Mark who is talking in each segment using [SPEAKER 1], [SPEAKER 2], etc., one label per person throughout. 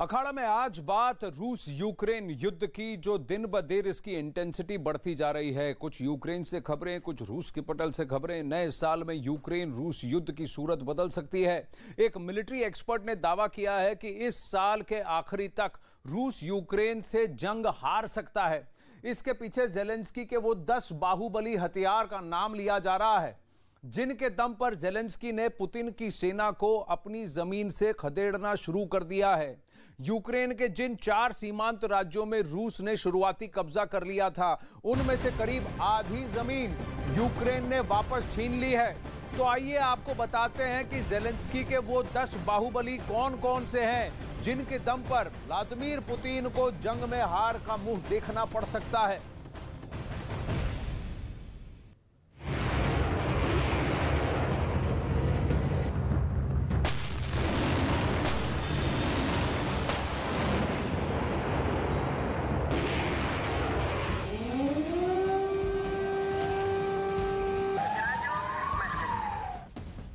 [SPEAKER 1] अखाड़ा में आज बात रूस यूक्रेन युद्ध की, जो दिन ब दिन इसकी इंटेंसिटी बढ़ती जा रही है। कुछ यूक्रेन से खबरें, कुछ रूस की पटल से खबरें। नए साल में यूक्रेन रूस युद्ध की सूरत बदल सकती है। एक मिलिट्री एक्सपर्ट ने दावा किया है कि इस साल के आखिरी तक रूस यूक्रेन से जंग हार सकता है। इसके पीछे जेलेंस्की के वो 10 बाहुबली हथियार का नाम लिया जा रहा है, जिनके दम पर जेलेंस्की ने पुतिन की सेना को अपनी जमीन से खदेड़ना शुरू कर दिया है। यूक्रेन के जिन 4 सीमांत राज्यों में रूस ने शुरुआती कब्जा कर लिया था, उनमें से करीब आधी जमीन यूक्रेन ने वापस छीन ली है। तो आइए आपको बताते हैं कि जेलेंस्की के वो 10 बाहुबली कौन कौन से हैं, जिनके दम पर व्लादिमीर पुतिन को जंग में हार का मुंह देखना पड़ सकता है।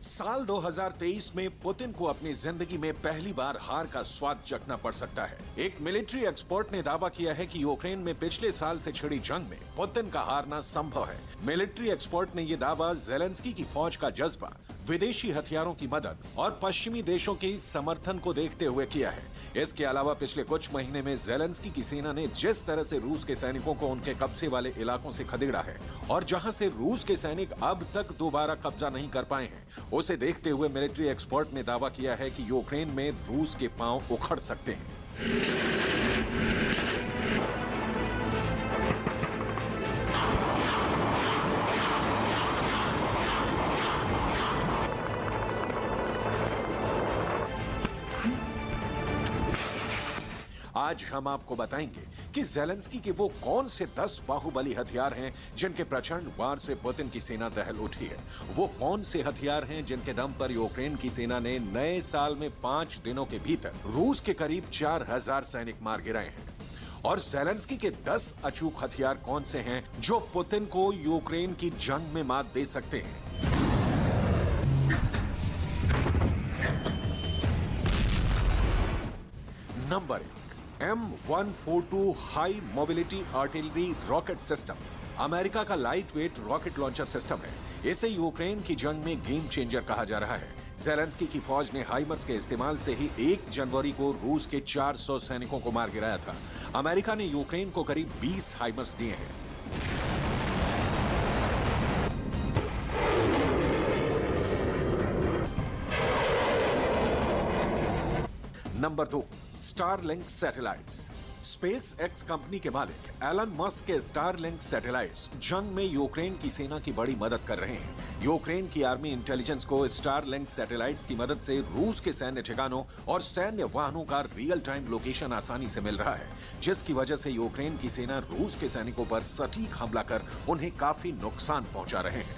[SPEAKER 2] साल 2023 में पुतिन को अपनी जिंदगी में पहली बार हार का स्वाद चखना पड़ सकता है। एक मिलिट्री एक्सपर्ट ने दावा किया है कि यूक्रेन में पिछले साल से छिड़ी जंग में पुतिन का हारना संभव है। मिलिट्री एक्सपर्ट ने यह दावा जेलेंस्की की फौज का जज्बा, विदेशी हथियारों की मदद और पश्चिमी देशों के समर्थन को देखते हुए किया है। इसके अलावा पिछले कुछ महीने में जेलेंस्की की सेना ने जिस तरह से रूस के सैनिकों को उनके कब्जे वाले इलाकों से खदेड़ा है और जहां से रूस के सैनिक अब तक दोबारा कब्जा नहीं कर पाए हैं, उसे देखते हुए मिलिट्री एक्सपर्ट ने दावा किया है कि यूक्रेन में रूस के पांव उखड़ सकते हैं। आज हम आपको बताएंगे कि जेलेंस्की के वो कौन से 10 बाहुबली हथियार हैं जिनके प्रचंड वार से पुतिन की सेना दहल उठी है। वो कौन से हथियार हैं जिनके दम पर यूक्रेन की सेना ने नए साल में 5 दिनों के भीतर रूस के करीब 4000 सैनिक मार गिराए हैं। और जेलेंस्की के 10 अचूक हथियार कौन से हैं जो पुतिन को यूक्रेन की जंग में मात दे सकते हैं। Number 1, M142 high mobility artillery rocket system America का light weight rocket launcher system है। इसे यूक्रेन की जंग में गेम चेंजर कहा जा रहा है। जेलेंस्की की फौज ने हाइमर्स के इस्तेमाल से ही 1 जनवरी को रूस के 400 सैनिकों को मार गिराया था। अमेरिका ने यूक्रेन को करीब 20 हाइमर्स दिए हैं। Number 2, Starlink satellites. Space x company के मालिक एलन मस्क के स्टारलिंक सैटेलाइट्स जंग में यूक्रेन की सेना की बड़ी मदद कर रहे हैं। यूक्रेन की आर्मी इंटेलिजेंस को स्टारलिंक सैटेलाइट्स की मदद से रूस के सैन्य ठिकानों और सैन्य वाहनों का रियल टाइम लोकेशन आसानी से मिल रहा है, जिसकी वजह से यूक्रेन की सेना रूस के सैनिकों पर सटीक हमला कर उन्हें काफी नुकसान पहुंचा रहे हैं।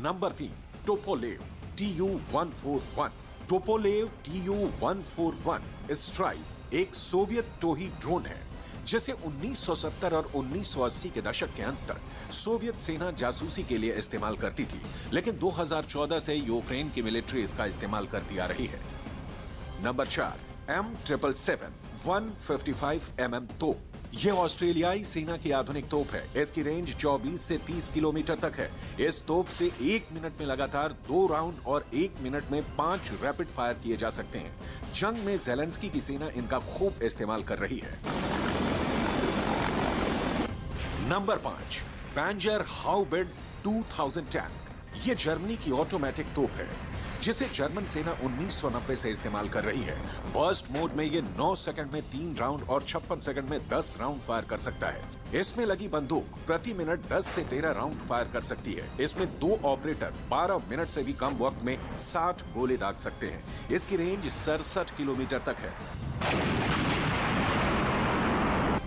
[SPEAKER 2] Number 3, टोपोलेव Tu-141। टोपोलेव Tu-141 स्ट्राइस एक सोवियत टोही ड्रोन है, जिसे 1970 और 1980 के दशक के अंत तक सोवियत सेना जासूसी के लिए इस्तेमाल करती थी, लेकिन 2014 से यूक्रेन की मिलिट्री इसका इस्तेमाल करती आ रही है। नंबर 4, M777 155 mm तोप। यह ऑस्ट्रेलियाई सेना की आधुनिक तोप है। इसकी रेंज 24 से 30 किलोमीटर तक है। इस तोप से 1 मिनट में लगातार 2 राउंड और 1 मिनट में 5 रैपिड फायर किए जा सकते हैं। जंग में जेलेंस्की की सेना इनका खूब इस्तेमाल कर रही है। नंबर 5, पैंजर हाउबिट्ज 2000 टैंक। यह जर्मनी की ऑटोमेटिक तोप है, जिसे जर्मन सेना 1990 से इस्तेमाल कर रही है। बर्स्ट मोड में ये 9 सेकंड में 3 राउंड और 56 सेकंड में 10 राउंड फायर कर सकता है। इसमें लगी बंदूक प्रति मिनट 10 से 13 राउंड फायर कर सकती है। इसमें 2 ऑपरेटर 12 मिनट से भी कम वक्त में 60 गोले दाग सकते हैं। इसकी रेंज 67 किलोमीटर तक है।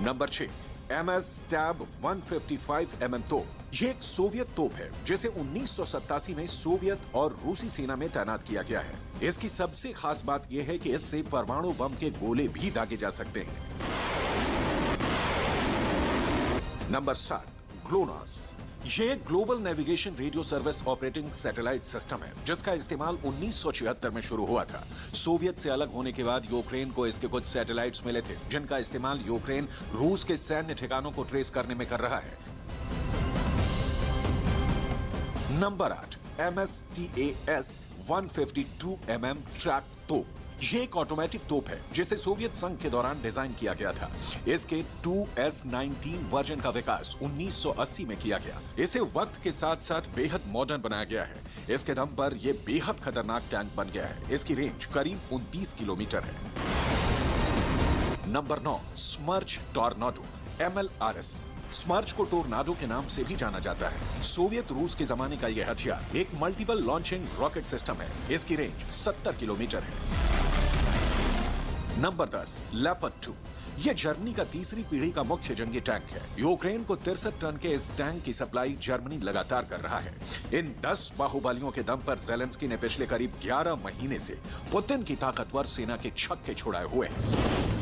[SPEAKER 2] नंबर 6, MS-TAB 155 mm तोप। यह एक सोवियत तोप है, जिसे 1987 में सोवियत और रूसी सेना में तैनात किया गया है। इसकी सबसे खास बात यह है कि इससे परमाणु बम के गोले भी दागे जा सकते हैं। Number 7, GLONASS. ये global navigation radio service operating satellite system है जिसका इस्तेमाल 1976 में शुरू हुआ था। सोवियत से अलग होने के बाद यूक्रेन को इसके कुछ सैटेलाइट्स मिले थे जिनका इस्तेमाल यूक्रेन रूस के सैन्य ठिकानों को ट्रेस करने में कर रहा है। नंबर 8, MSTAS 152 mm ट्रैक तोप। ये एक ऑटोमेटिक तोप है जिसे सोवियत संघ के दौरान डिजाइन किया गया था। इसके 2S19 वर्जन का विकास 1980 में किया गया। इसे वक्त के साथ साथ बेहद मॉडर्न बनाया गया है। इसके दम पर यह बेहद खतरनाक टैंक बन गया है। इसकी रेंज करीब 29 किलोमीटर है। Number 9, Smerch Tornado MLRS। Smerch को टोर्नाडो के नाम से भी जाना जाता है। सोवियत रूस के जमाने का यह हथियार एक मल्टीपल लॉन्चिंग रॉकेट सिस्टम है। इसकी रेंज 70 किलोमीटर है। Number 10, leopard 2। यह जर्मनी का तीसरी पीढ़ी का मुख्य जंगी टैंक है। यूक्रेन को 63 टन के इस टैंक की सप्लाई जर्मनी लगातार कर रहा है। इन 10 बाहुबलियों के दम पर ज़ेलेंस्की ने पिछले करीब 11 महीने से पुतिन की ताकतवर सेना के छक्के छुड़ाए हुए हैं।